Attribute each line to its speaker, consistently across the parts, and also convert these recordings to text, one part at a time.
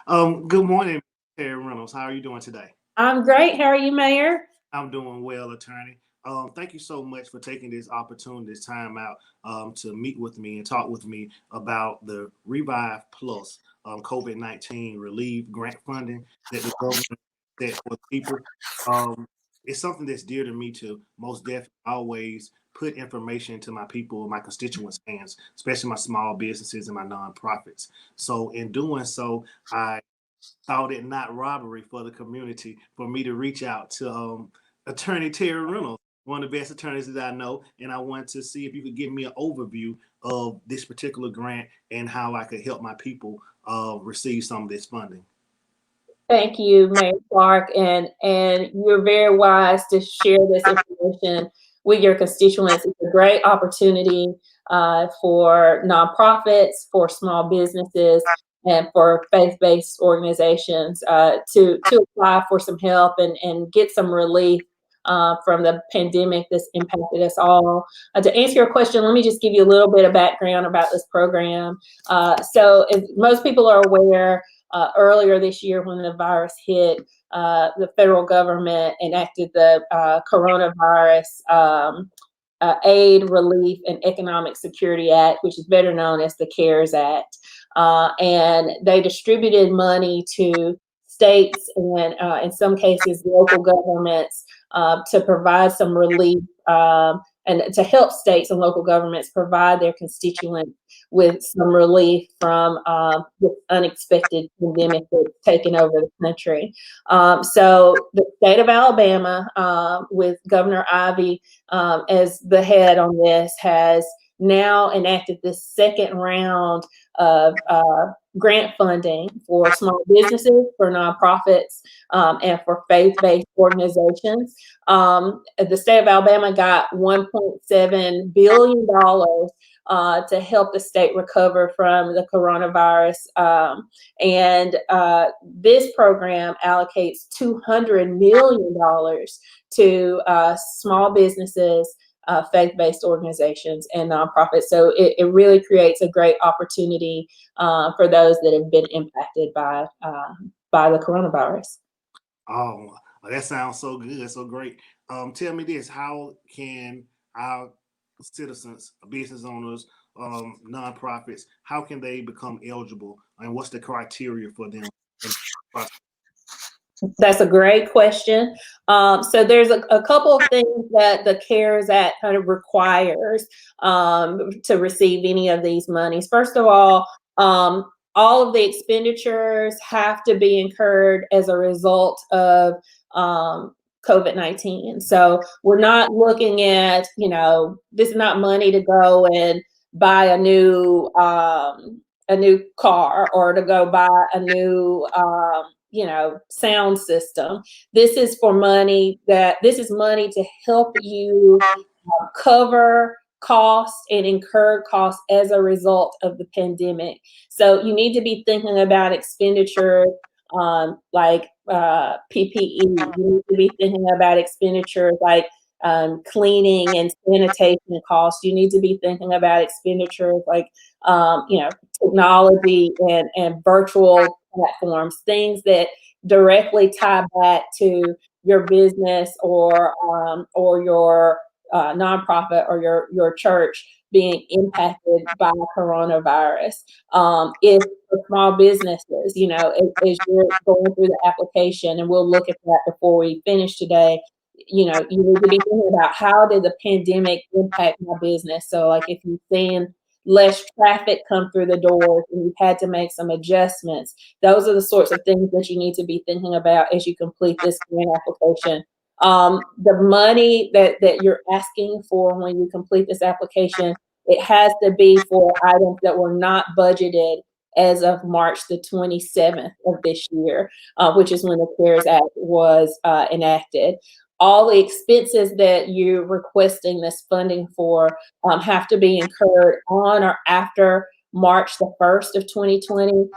Speaker 1: Good morning, Terri Reynolds. How are you doing today?
Speaker 2: I'm great. How are you, Mayor?
Speaker 1: I'm doing well, attorney. Thank you so much for taking this opportunity, this time out to meet with me and talk with me about the Revive Plus COVID-19 relief grant funding that the government set for people. Um, it's something that's dear to me to most definitely always put information to my people, my constituents' hands, especially my small businesses and my nonprofits. So in doing so, I thought it not robbery for the community for me to reach out to Attorney Terri Reynolds, one of the best attorneys that I know, and I want to see if you could give me an overview of this particular grant and how I could help my people receive some of this funding.
Speaker 2: Thank you, Mayor Clark, and you're very wise to share this information with your constituents. It's a great opportunity for nonprofits, for small businesses, and for faith-based organizations to apply for some help and get some relief from the pandemic that's impacted us all. To answer your question, let me just give you a little bit of background about this program. So, as most people are aware, earlier this year when the virus hit, the federal government enacted the coronavirus Aid, Relief, and Economic Security Act, which is better known as the CARES Act. And they distributed money to states and, in some cases, local governments to provide some relief and to help states and local governments provide their constituents with some relief from this unexpected pandemic that's taken over the country. So the state of Alabama, with Governor Ivey as the head on this, has now enacted this second round of grant funding for small businesses, for nonprofits, and for faith-based organizations. The state of Alabama got $1.7 billion to help the state recover from the coronavirus. And this program allocates $200 million to small businesses, faith-based organizations, and nonprofits. So it really creates a great opportunity for those that have been impacted by the coronavirus.
Speaker 1: Oh, that sounds so good, so great. Tell me this: how can our citizens, business owners, nonprofits, how can they become eligible, and what's the criteria for them?
Speaker 2: That's a great question. So there's a couple of things that the CARES Act kind of requires to receive any of these monies. First of all of the expenditures have to be incurred as a result of COVID-19. So we're not looking at, this is not money to go and buy a new car or to go buy a new sound system. This is money to help you cover costs and incur costs as a result of the pandemic. So you need to be thinking about expenditures like PPE. You need to be thinking about expenditures like cleaning and sanitation costs. You need to be thinking about expenditures like technology and virtual platforms, things that directly tie back to your business or your nonprofit or your church being impacted by coronavirus. If for small businesses, as you're going through the application, and we'll look at that before we finish today, you need to be thinking about how did the pandemic impact my business. So like if you're seeing less traffic come through the doors and you've had to make some adjustments, those are the sorts of things that you need to be thinking about as you complete this grant application. The money that you're asking for when you complete this application, it has to be for items that were not budgeted as of March the 27th of this year, which is when the CARES Act was enacted. All the expenses that you're requesting this funding for have to be incurred on or after March the 1st of 2020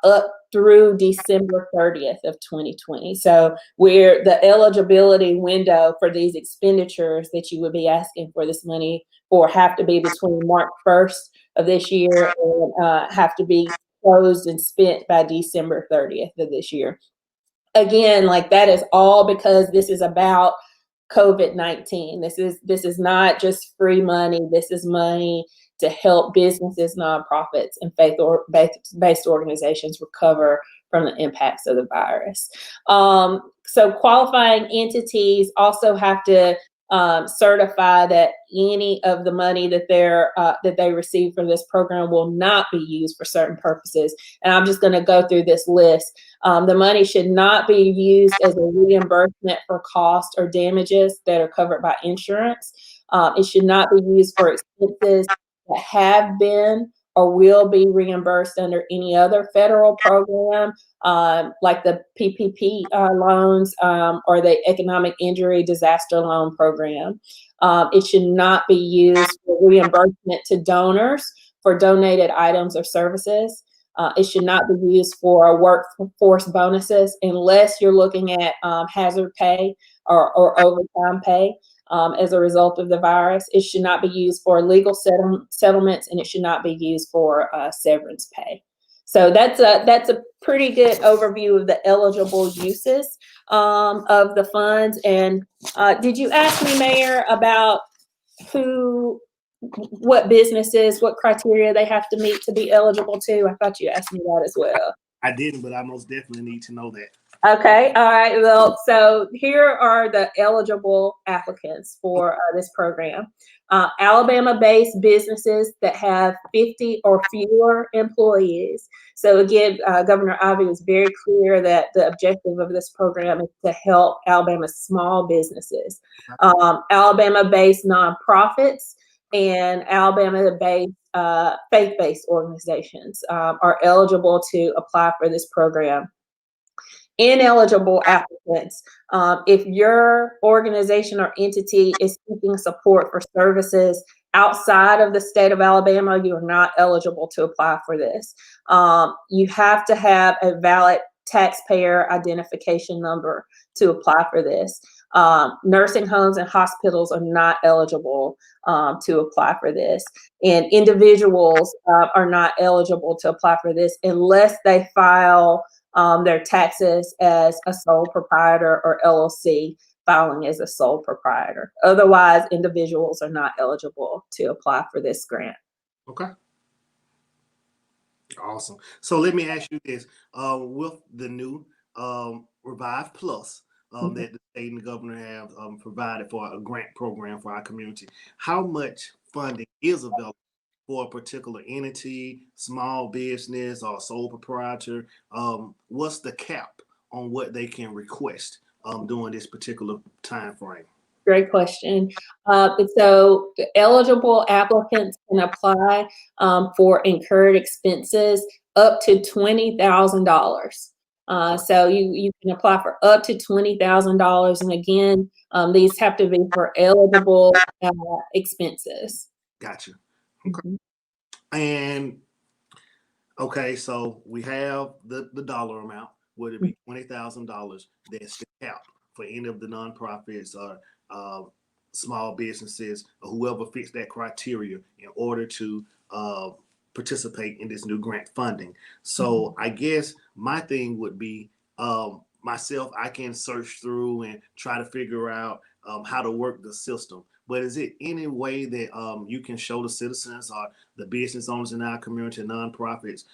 Speaker 2: up through December 30th of 2020. So where the eligibility window for these expenditures that you would be asking for this money for have to be between March 1st of this year and have to be closed and spent by December 30th of this year. Again, like that is all because this is about COVID-19. This is not just free money. This is money to help businesses, nonprofits, and faith-based organizations recover from the impacts of the virus. So qualifying entities also have to certify that any of the money that they receive from this program will not be used for certain purposes. And I'm just going to go through this list. The money should not be used as a reimbursement for costs or damages that are covered by insurance. It should not be used for expenses that have been or will be reimbursed under any other federal program, like the PPP loans or the Economic Injury Disaster Loan Program. It should not be used for reimbursement to donors for donated items or services. It should not be used for workforce bonuses unless you're looking at hazard pay or overtime pay as a result of the virus. It should not be used for legal settlements, and it should not be used for severance pay. So that's a pretty good overview of the eligible uses of the funds. And did you ask me, Mayor, about what businesses, what criteria they have to meet to be eligible to? I thought you asked me that as well.
Speaker 1: I didn't, but I most definitely need to know that.
Speaker 2: Okay, all right. Well, so here are the eligible applicants for this program. Alabama-based businesses that have 50 or fewer employees. So again, Governor Ivey was very clear that the objective of this program is to help Alabama's small businesses. Alabama-based nonprofits and Alabama-based faith-based organizations are eligible to apply for this program. Ineligible applicants, if your organization or entity is seeking support for services outside of the state of Alabama, you are not eligible to apply for this. You have to have a valid taxpayer identification number to apply for this. Nursing homes and hospitals are not eligible to apply for this. And individuals are not eligible to apply for this unless they file their taxes as a sole proprietor or LLC filing as a sole proprietor. Otherwise, individuals are not eligible to apply for this grant.
Speaker 1: Okay. Awesome. So let me ask you this. With the new Revive Plus that the state and the governor have provided for a grant program for our community, how much funding is available for a particular entity, small business, or sole proprietor? What's the cap on what they can request during this particular time frame?
Speaker 2: Great question. So eligible applicants can apply for incurred expenses up to $20,000. So you can apply for up to $20,000. And again, these have to be for eligible expenses.
Speaker 1: Gotcha. Okay. And okay, so we have the dollar amount. Would it be $20,000? That's the cap for any of the nonprofits or small businesses or whoever fits that criteria in order to participate in this new grant funding. So I guess my thing would be myself, I can search through and try to figure out how to work the system. But is it any way that you can show the citizens or the business owners in our community, nonprofits,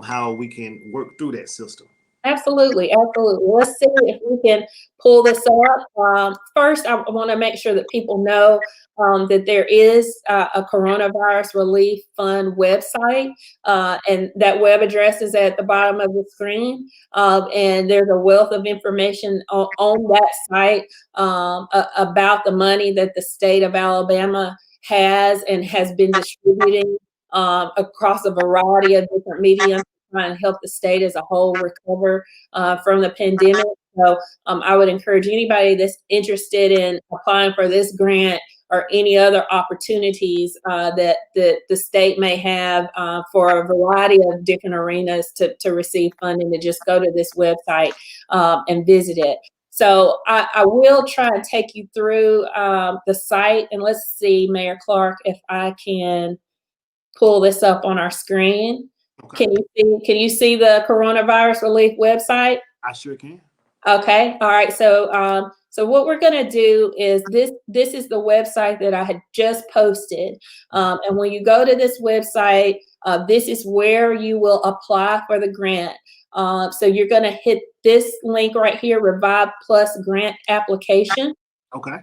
Speaker 1: how we can work through that system?
Speaker 2: Absolutely, absolutely. Let's see if we can pull this up. First, I want to make sure that people know that there is a coronavirus relief fund website, and that web address is at the bottom of the screen. And there's a wealth of information on that site about the money that the state of Alabama has and has been distributing across a variety of different mediums, try and help the state as a whole recover from the pandemic. So I would encourage anybody that's interested in applying for this grant or any other opportunities that the state may have for a variety of different arenas to receive funding, to just go to this website and visit it. So I will try and take you through the site, and let's see, Mayor Clark, if I can pull this up on our screen.
Speaker 1: Okay.
Speaker 2: Can you see the coronavirus relief website?
Speaker 1: I sure can.
Speaker 2: Okay. All right. So what we're going to do is this is the website that I had just posted. And when you go to this website, this is where you will apply for the grant. So you're going to hit this link right here, Revive Plus Grant Application.
Speaker 1: Okay.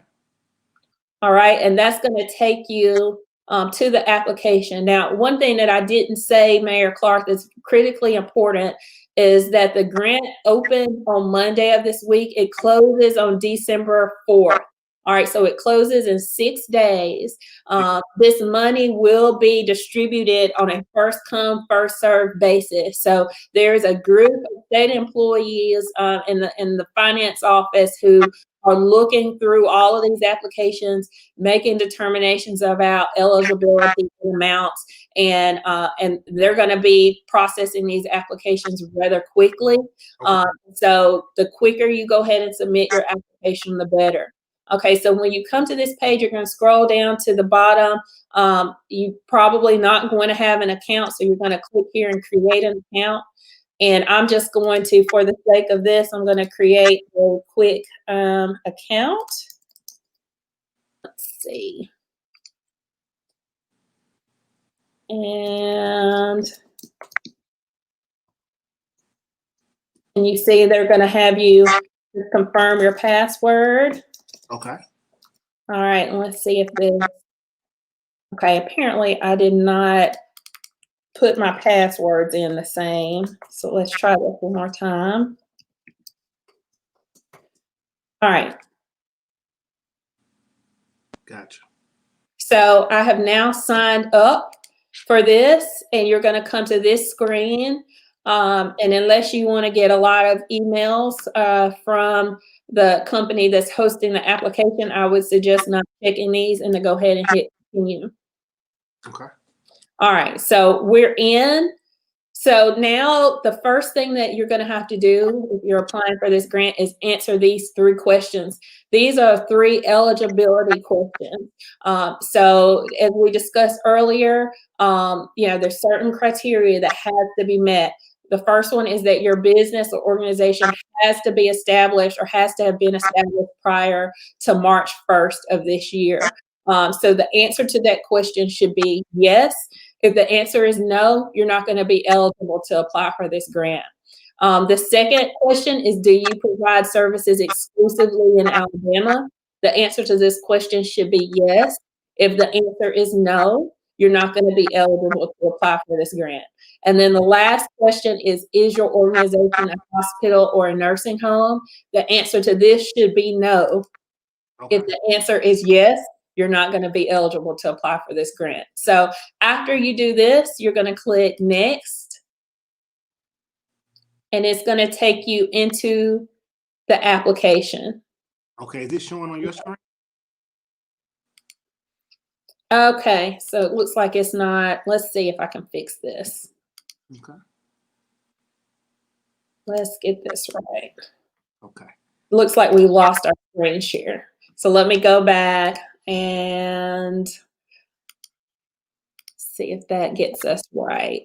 Speaker 2: All right. And that's going to take you to the application. Now, one thing that I didn't say, Mayor Clark, that's critically important is that the grant opened on Monday of this week. It closes on December 4th. All right, so it closes in 6 days. This money will be distributed on a first come, first served basis. So there's a group of state employees in the finance office who are looking through all of these applications, making determinations about eligibility amounts, and they're going to be processing these applications rather quickly. So the quicker you go ahead and submit your application, the better. Okay, so when you come to this page, you're going to scroll down to the bottom. You probably not going to have an account, so you're going to click here and create an account. And I'm just going to, for the sake of this, I'm going to create a quick account. Let's see. And you see they're going to have you confirm your password.
Speaker 1: Okay.
Speaker 2: All right, and let's see if this, okay, apparently I did not put my passwords in the same. So let's try this one more time. All right.
Speaker 1: Gotcha.
Speaker 2: So I have now signed up for this, and you're going to come to this screen. And unless you want to get a lot of emails from the company that's hosting the application, I would suggest not checking these and to go ahead and hit continue.
Speaker 1: Okay.
Speaker 2: All right, so we're in. So now the first thing that you're going to have to do if you're applying for this grant is answer these 3 questions. These are 3 eligibility questions. So as we discussed earlier, there's certain criteria that has to be met. The first one is that your business or organization has to be established or has to have been established prior to March 1st of this year. So the answer to that question should be yes. If the answer is no, you're not going to be eligible to apply for this grant. The second question is, do you provide services exclusively in Alabama? The answer to this question should be yes. If the answer is no, you're not going to be eligible to apply for this grant. And then the last question is your organization a hospital or a nursing home? The answer to this should be no.
Speaker 1: Okay.
Speaker 2: If the answer is yes, you're not going to be eligible to apply for this grant. So after you do this, you're going to click next, and it's going to take you into the application.
Speaker 1: Okay, is this showing on your screen?
Speaker 2: Okay, so it looks like it's not. Let's see if I can fix this.
Speaker 1: Okay.
Speaker 2: Let's get this right.
Speaker 1: Okay.
Speaker 2: Looks like we lost our screen share. So let me go back and see if that gets us right.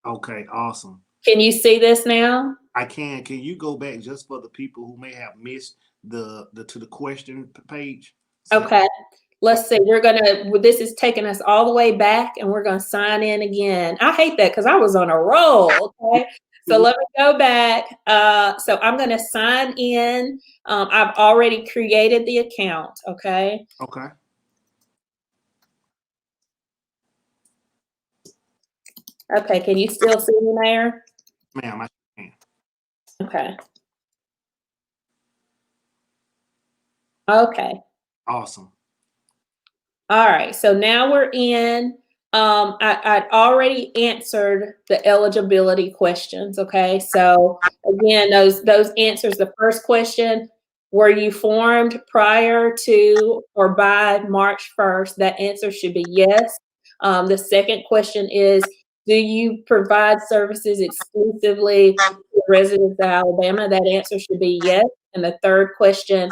Speaker 1: Okay, awesome.
Speaker 2: Can you see this now?
Speaker 1: I can. Can you go back just for the people who may have missed the question page?
Speaker 2: Okay. Let's see. This is taking us all the way back, and we're going to sign in again. I hate that because I was on a roll. Okay. So let me go back. So I'm going to sign in. I've already created the account. Okay.
Speaker 1: Okay.
Speaker 2: Okay. Can you still see me, Mayor?
Speaker 1: Ma'am, I can.
Speaker 2: Okay. Okay.
Speaker 1: Awesome.
Speaker 2: All right. So now we're in. I'd already answered the eligibility questions. Okay. So again, those answers, the first question, were you formed prior to or by March 1st? That answer should be yes. The second question is, do you provide services exclusively to residents of Alabama? That answer should be yes. And the third question,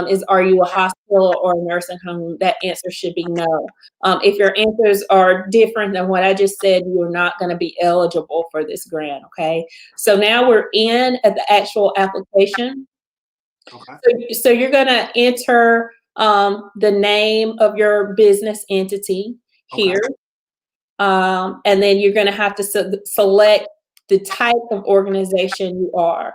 Speaker 2: is, are you a hospital or a nursing home? That answer should be no. If your answers are different than what I just said, you are not going to be eligible for this grant, okay? So now we're in at the actual application.
Speaker 1: Okay.
Speaker 2: So you're going to enter the name of your business entity here.
Speaker 1: Okay.
Speaker 2: And then you're going to have to select the type of organization you are.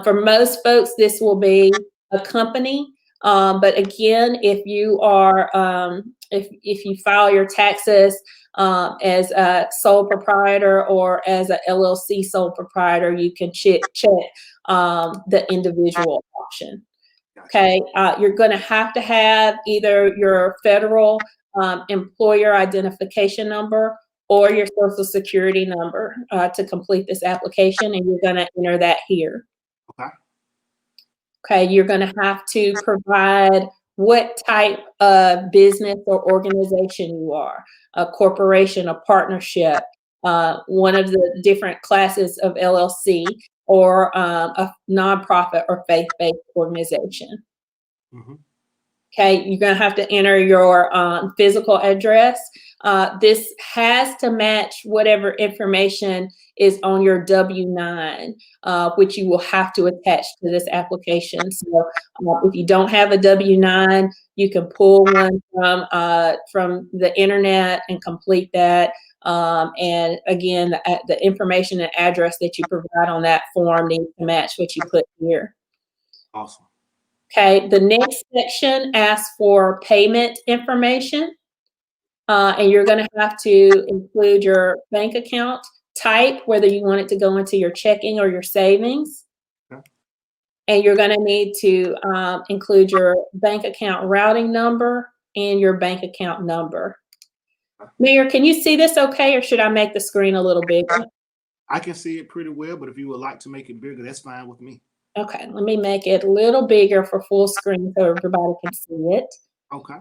Speaker 2: For most folks, this will be a company. But again, if you are, if you file your taxes as a sole proprietor or as a LLC sole proprietor, you can check the individual option. Okay, you're going to have either your federal employer identification number or your social security number to complete this application, and you're going to enter that here.
Speaker 1: Okay.
Speaker 2: Okay, you're going to have to provide what type of business or organization you are, a corporation, a partnership, one of the different classes of LLC, or a nonprofit or faith-based organization.
Speaker 1: Mm-hmm.
Speaker 2: Okay, you're going to have to enter your physical address. This has to match whatever information is on your W-9, which you will have to attach to this application. So if you don't have a W-9, you can pull one from the internet and complete that. And again, the information and address that you provide on that form needs to match what you put here.
Speaker 1: Awesome.
Speaker 2: Okay, the next section asks for payment information, and you're going to have to include your bank account type, whether you want it to go into your checking or your savings.
Speaker 1: Okay.
Speaker 2: And you're going to need to include your bank account routing number and your bank account number. Mayor, can you see this okay, or should I make the screen a little bigger?
Speaker 1: I can see it pretty well, but if you would like to make it bigger, that's fine with me.
Speaker 2: Okay, let me make it a little bigger for full screen so everybody can see it.
Speaker 1: Okay.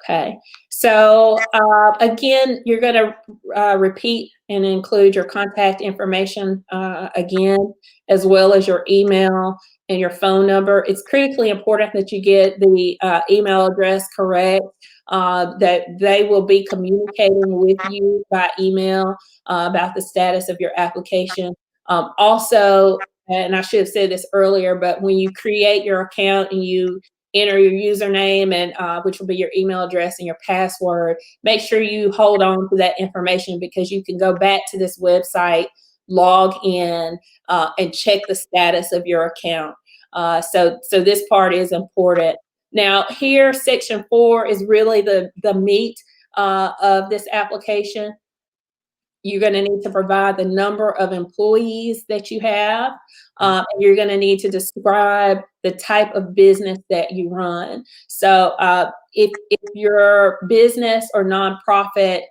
Speaker 2: Okay, so again, you're going to repeat and include your contact information again, as well as your email and your phone number. It's critically important that you get the email address correct, that they will be communicating with you by email about the status of your application. Also, and I should have said this earlier, but when you create your account and you enter your username and which will be your email address and your password, make sure you hold on to that information, because you can go back to this website, log in, and check the status of your account. So this part is important. Now here, section 4 is really the meat of this application. You're going to need to provide the number of employees that you have. And you're going to need to describe the type of business that you run. So if your business or nonprofit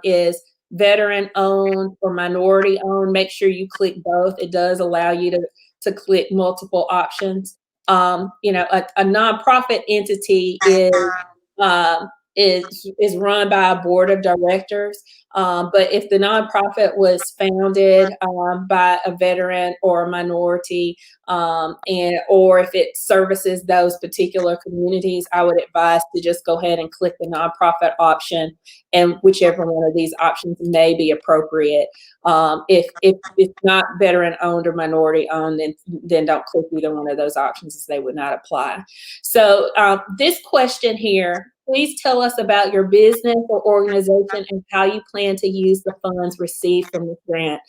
Speaker 2: is veteran owned or minority owned, make sure you click both. It does allow you to click multiple options. You know, a nonprofit entity is run by a board of directors. But if the nonprofit was founded by a veteran or a minority, or if it services those particular communities, I would advise to just go ahead and click the nonprofit option, and whichever one of these options may be appropriate. If it's not veteran owned or minority owned, then don't click either one of those options, as they would not apply. So this question here, please tell us about your business or organization and how you plan to use the funds received from this grant.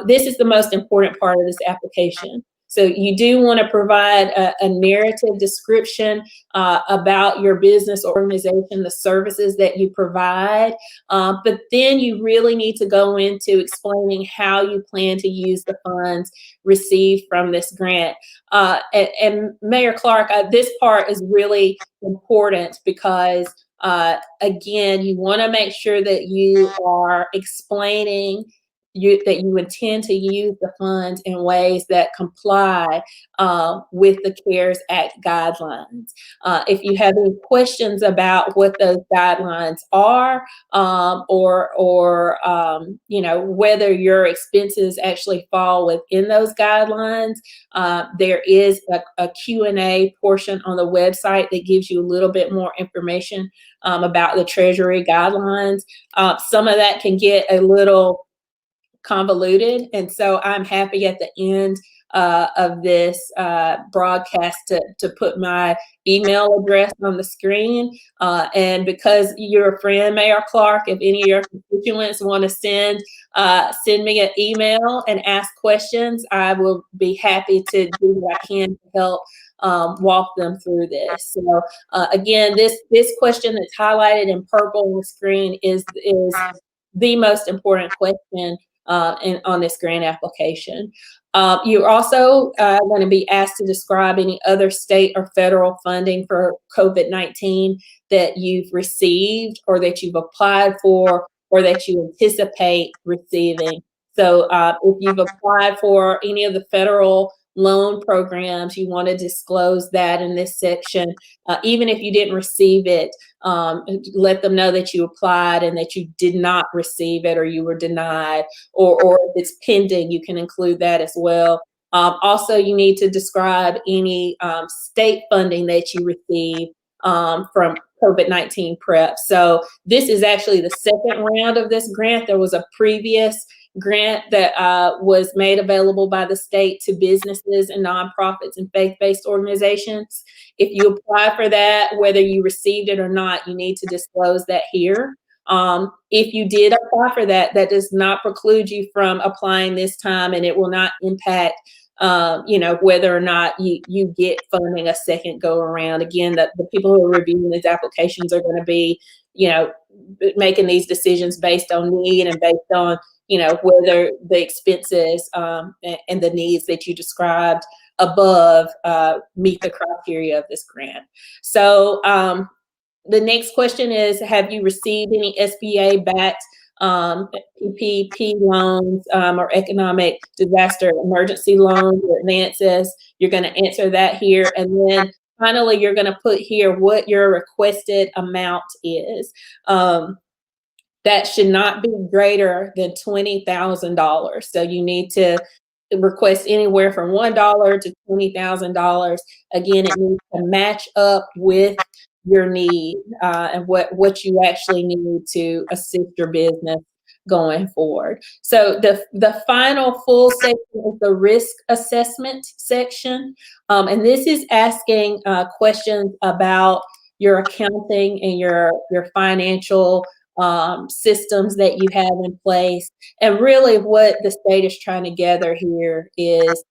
Speaker 2: This is the most important part of this application. So you do want to provide a narrative description about your business or organization, the services that you provide, but then you really need to go into explaining how you plan to use the funds received from this grant. And Mayor Clark, this part is really important because, again, you want to make sure that you are explaining that you intend to use the funds in ways that comply with the CARES Act guidelines. If you have any questions about what those guidelines are, you know, whether your expenses actually fall within those guidelines, there is a Q&A portion on the website that gives you a little bit more information about the Treasury guidelines. Some of that can get a little convoluted, and so I'm happy at the end of this broadcast to put my email address on the screen. And because you're a friend, Mayor Clark, if any of your constituents want to send me an email and ask questions, I will be happy to do what I can to help walk them through this. So again, this question that's highlighted in purple on the screen is the most important question on this grant application. You're also going to be asked to describe any other state or federal funding for COVID-19 that you've received or that you've applied for or that you anticipate receiving. So if you've applied for any of the federal loan programs, you want to disclose that in this section. Even if you didn't receive it, let them know that you applied and that you did not receive it or you were denied, or if it's pending, you can include that as well. Also, you need to describe any state funding that you receive from COVID-19 PrEP. So this is actually the second round of this grant. There was a previous grant that was made available by the state to businesses and nonprofits and faith-based organizations. If you apply for that, whether you received it or not, you need to disclose that here. If you did apply for that, that does not preclude you from applying this time, and it will not impact you know, whether or not you get funding a second go around. Again, the people who are reviewing these applications are going to be, you know, making these decisions based on need and based on, you know, whether the expenses and the needs that you described above meet the criteria of this grant. So the next question is, have you received any SBA-backed PPP loans or economic disaster emergency loans or advances? You're going to answer that here. And then finally, you're going to put here what your requested amount is. That should not be greater than $20,000. So you need to request anywhere from $1 to $20,000. Again, it needs to match up with your need and what you actually need to assist your business going forward. So the final full section is the risk assessment section. And this is asking questions about your accounting and your financial systems that you have in place. And really what the state is trying to gather here is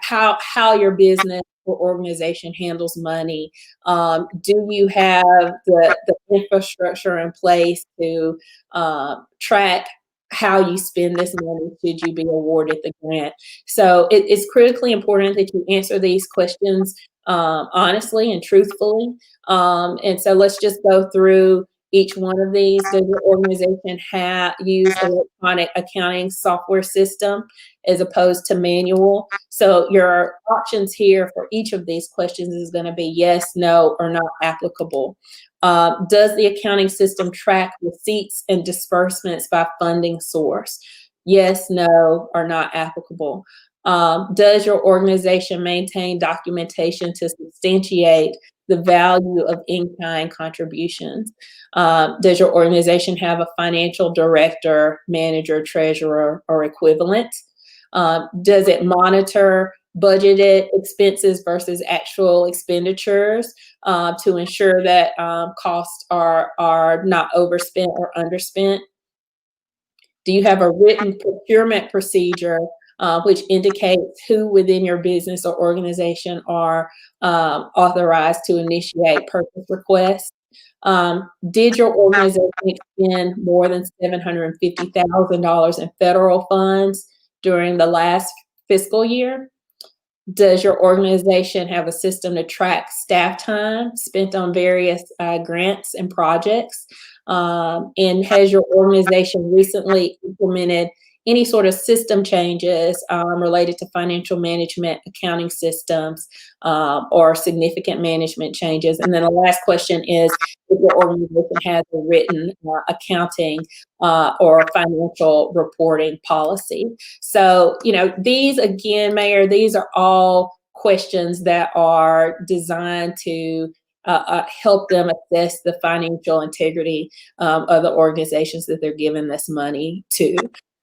Speaker 2: how your business or organization handles money. Do you have the infrastructure in place to track how you spend this money should you be awarded the grant? So it's critically important that you answer these questions honestly and truthfully. And so let's just go through each one of these. Does your organization use electronic accounting software system as opposed to manual? So your options here for each of these questions is going to be yes, no, or not applicable. Does the accounting system track receipts and disbursements by funding source? Yes, no, or not applicable. Does your organization maintain documentation to substantiate the value of in-kind contributions? Does your organization have a financial director, manager, treasurer, or equivalent? Does it monitor budgeted expenses versus actual expenditures to ensure that costs are not overspent or underspent? Do you have a written procurement procedure which indicates who within your business or organization are authorized to initiate purchase requests? Did your organization expend more than $750,000 in federal funds during the last fiscal year? Does your organization have a system to track staff time spent on various grants and projects? And has your organization recently implemented any sort of system changes related to financial management, accounting systems, or significant management changes. And then the last question is if your organization has a written accounting or financial reporting policy. So, these again, Mayor, these are all questions that are designed to help them assess the financial integrity of the organizations that they're giving this money to.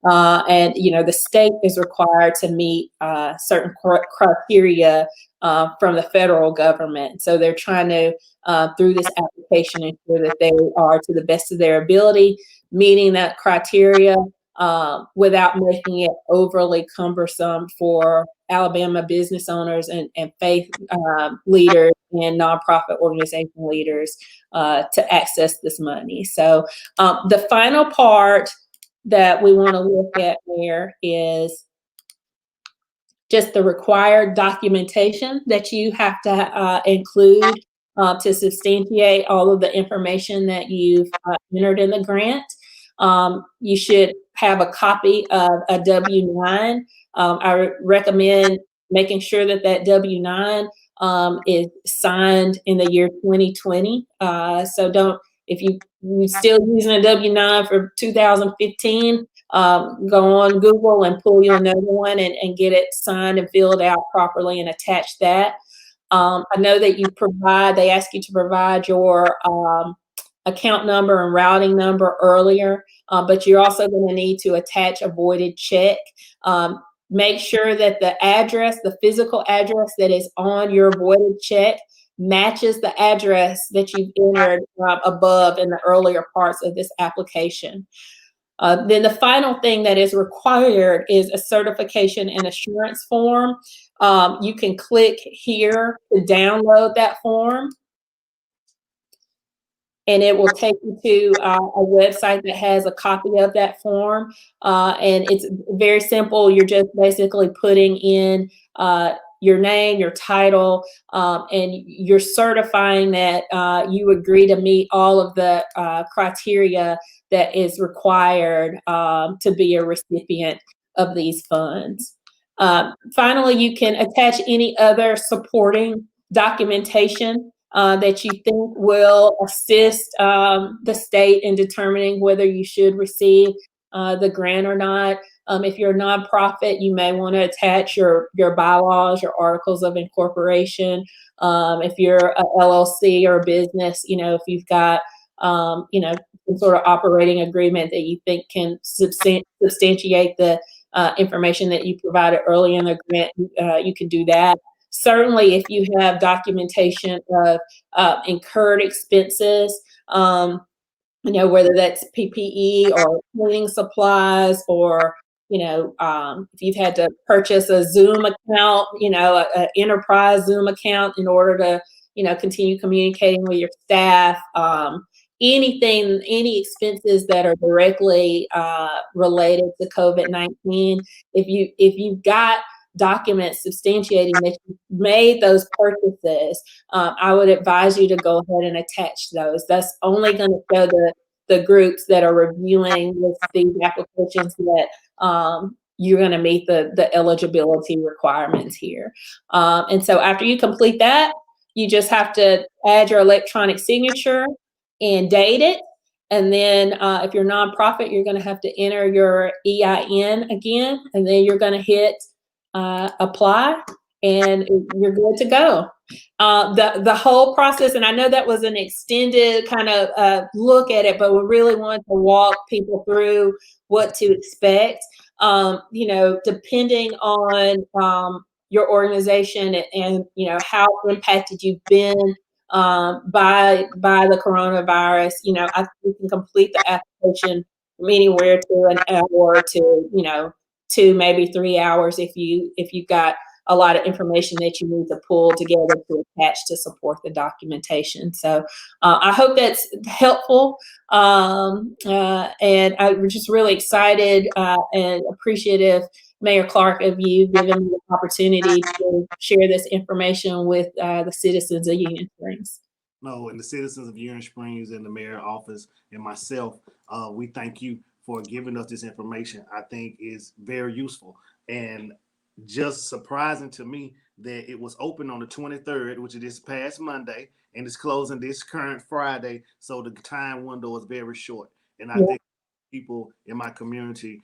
Speaker 2: And the state is required to meet certain criteria from the federal government. So they're trying to, through this application, ensure that they are, to the best of their ability, meeting that criteria without making it overly cumbersome for Alabama business owners and faith leaders and nonprofit organization leaders to access this money. So the final part that we want to look at there is just the required documentation that you have to include to substantiate all of the information that you've entered in the grant. You should have a copy of a W-9. I recommend making sure that that W-9 is signed in the year 2020. So if you're still using a W-9 for 2015, go on Google and pull you another one and get it signed and filled out properly and attach that. I know that they ask you to provide your account number and routing number earlier, but you're also going to need to attach a voided check. Make sure that the physical address that is on your voided check matches the address that you've entered above in the earlier parts of this application. Then the final thing that is required is a certification and assurance form. You can click here to download that form, and it will take you to a website that has a copy of that form. And it's very simple. You're just basically putting in your name, your title, and you're certifying that you agree to meet all of the criteria that is required to be a recipient of these funds. Finally, you can attach any other supporting documentation that you think will assist the state in determining whether you should receive the grant or not. If you're a nonprofit, you may want to attach your bylaws, your articles of incorporation. If you're a LLC or a business, if you've got some sort of operating agreement that you think can substantiate the information that you provided early in the grant, you can do that. Certainly, if you have documentation of incurred expenses, whether that's PPE or cleaning supplies, or if you've had to purchase a Zoom account, an enterprise Zoom account in order to continue communicating with your staff. Any expenses that are directly related to COVID-19, if you've got documents substantiating that you made those purchases, I would advise you to go ahead and attach those. That's only going to show the groups that are reviewing these applications that you're going to meet the eligibility requirements here. And so after you complete that, you just have to add your electronic signature and date it. And then if you're a nonprofit, you're going to have to enter your EIN again, and then you're going to hit apply, and you're good to go. The whole process, and I know that was an extended kind of look at it, but we really wanted to walk people through what to expect. Depending on your organization and how impacted you've been by the coronavirus, I think you can complete the application from anywhere to an hour to 2, maybe 3 hours if you've got a lot of information that you need to pull together to attach to support the documentation. So I hope that's helpful. And I'm just really excited and appreciative, Mayor Clark, of you giving me the opportunity to share this information with the citizens of Union Springs.
Speaker 1: No, and the citizens of Union Springs and the mayor's office and myself, we thank you for giving us this information, I think is very useful. And just surprising to me that it was open on the 23rd, which is this past Monday, and it's closing this current Friday. So the time window is very short. And I
Speaker 2: Yeah.
Speaker 1: think people in my community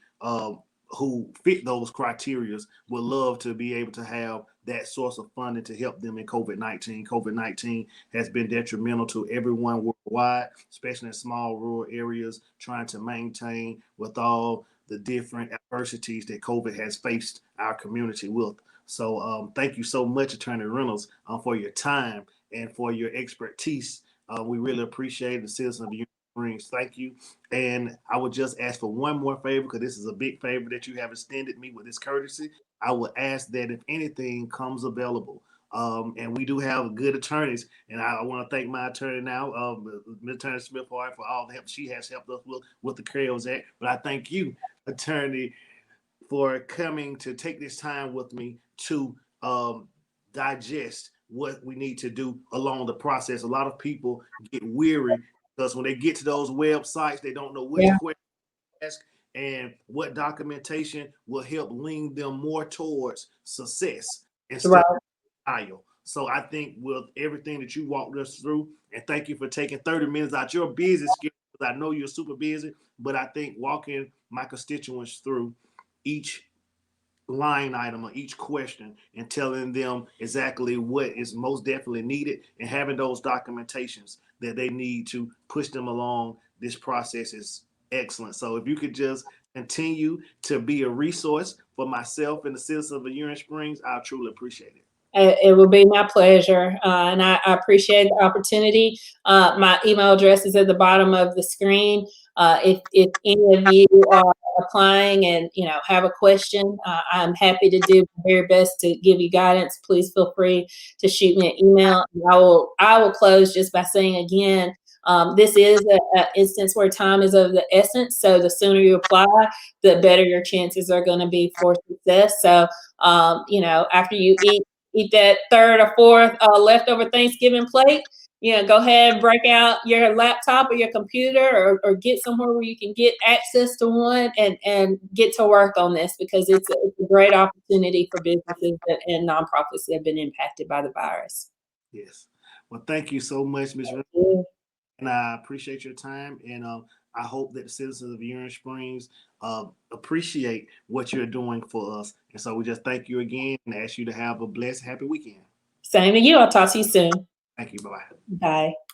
Speaker 1: who fit those criterias would love to be able to have that source of funding to help them in COVID-19. COVID-19 has been detrimental to everyone worldwide, especially in small rural areas, trying to maintain with all the different adversities that COVID has faced our community with. So thank you so much, Attorney Reynolds, for your time and for your expertise. We really appreciate the citizens of the Springs. Thank you. And I would just ask for one more favor, because this is a big favor that you have extended me with this courtesy. I would ask that if anything comes available, and we do have good attorneys, and I want to thank my attorney now, Ms. Attorney Smith, for all the help she has helped us with the CARES Act. But I thank you, Attorney, for coming to take this time with me to digest what we need to do along the process. A lot of people get weary because when they get to those websites, they don't know which
Speaker 2: Yeah.
Speaker 1: question to ask and what documentation will help lean them more towards success instead
Speaker 2: Right.
Speaker 1: of denial. So I think with everything that you walked us through, and thank you for taking 30 minutes out your busy schedule, because I know you're super busy, but I think walking my constituents through each line item or each question and telling them exactly what is most definitely needed and having those documentations that they need to push them along this process is excellent. So if you could just continue to be a resource for myself and the citizens of Urine Springs, I truly appreciate it.
Speaker 2: It will be my pleasure, and I appreciate the opportunity. My email address is at the bottom of the screen. If any of you are applying and have a question, I'm happy to do my very best to give you guidance. Please feel free to shoot me an email. I will close just by saying again, this is an instance where time is of the essence. So the sooner you apply, the better your chances are going to be for success. So after you eat that third or fourth leftover Thanksgiving plate, go ahead and break out your laptop or your computer, or get somewhere where you can get access to one and get to work on this, because it's a great opportunity for businesses and nonprofits that have been impacted by the virus.
Speaker 1: Yes. Well, thank you so much, Ms. And I appreciate your time. And I hope that the citizens of Urine Springs appreciate what you're doing for us. And so we just thank you again and ask you to have a blessed, happy weekend.
Speaker 2: Same to you. I'll talk to you soon.
Speaker 1: Thank you. Bye bye.
Speaker 2: Bye.